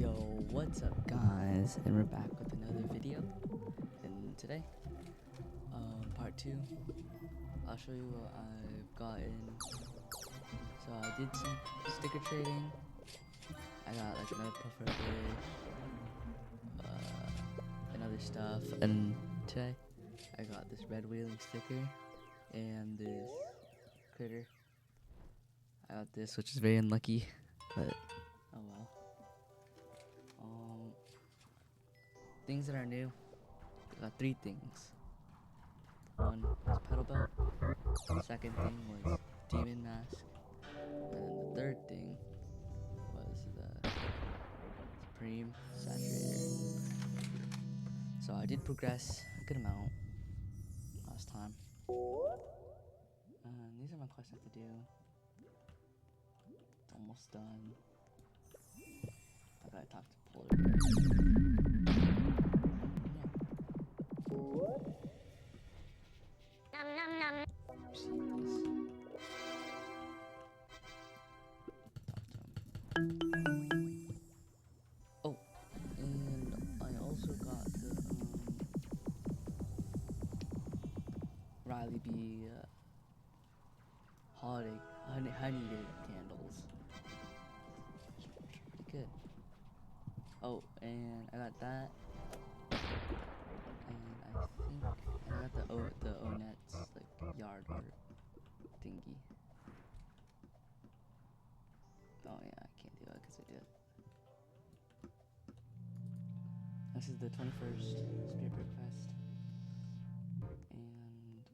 Yo, what's up guys, and we're back with another video. And today, part 2, I'll show you what I've gotten. So I did some sticker trading. I got like another puffer fish, and other stuff. And today, I got this red whaling sticker and this critter. I got this, which is very unlucky, but oh well. Things that are new. I got 3 things. One was pedal belt. The second thing was demon mask. And then the third thing was the supreme saturator. So I did progress a good amount last time. These are my quests I have to do. It's almost done. I gotta talk to Polar Bear. Oh, and I also got the Riley B honey day candles. Pretty good. Oh, and I got that. And I got the Onet's like yard art thingy. Oh yeah, I can't do that because I did. This is the 21st Spirit Breakfast. And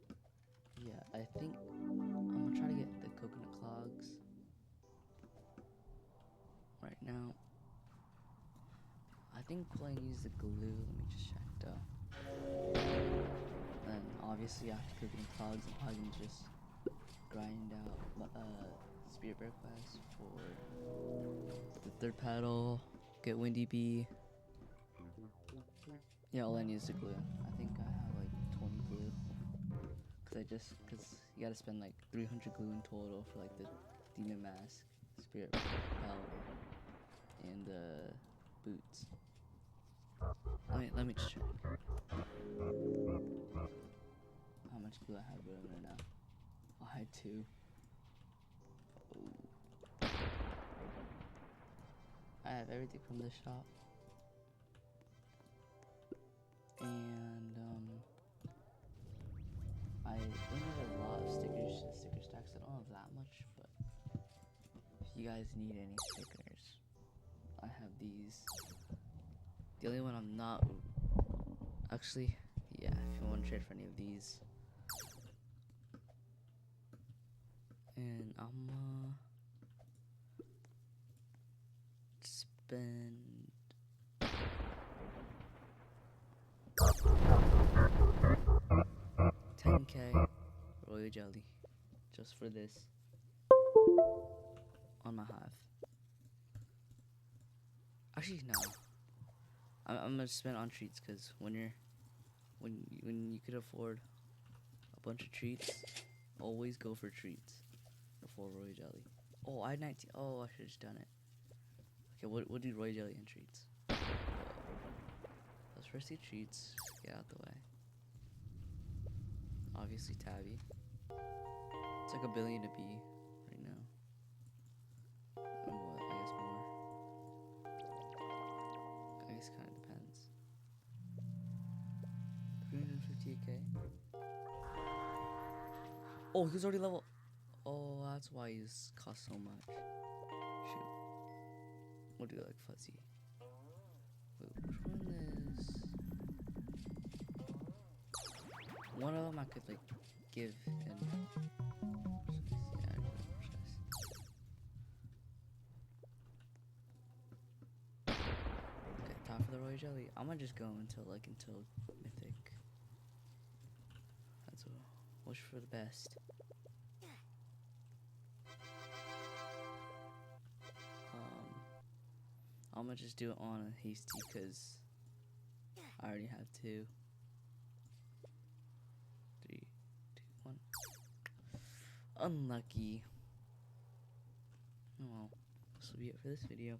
yeah, I think I'm gonna try to get the coconut clogs right now. I think we'll use the glue. Let me just check though. Then obviously after coconut clogs, I'm probably gonna just grind out Spirit Breakfast for the 3rd paddle, get Windy Bee. Yeah, all I need is the glue. I think I have like 20 glue. Cause you gotta spend like 300 glue in total for like the demon mask, spirit belt, and the boots. Let me just check how much glue I have right now. I had 2. Oh. I have everything from this shop. And I don't have a lot of sticker stacks. I don't have that much, but if you guys need any stickers, I have these. The only one I'm not actually, yeah, if you want to trade for any of these. And I'm spend $10K royal jelly just for this on my hive. Actually, no. I'm gonna spend on treats because when you could afford a bunch of treats, always go for treats before royal jelly. Oh, I had 19. Oh, I should have just done it. Okay, we'll do royal jelly and treats. Let's first do treats. Get out the way. Obviously, Tabby. It's like $1 billion to be right now. And what? I guess more. I guess kind of depends. 358K. Oh, he's already level. Oh, that's why he's cost so much. Shoot. We'll do like fuzzy. Wait, which one is? One of them I could like give and. Okay, time for the royal jelly. I'm gonna just go until mythic. That's a wish for the best. I'm gonna just do it on a hasty because I already have 2. 3, 2, 1. Unlucky. Oh well, this will be it for this video.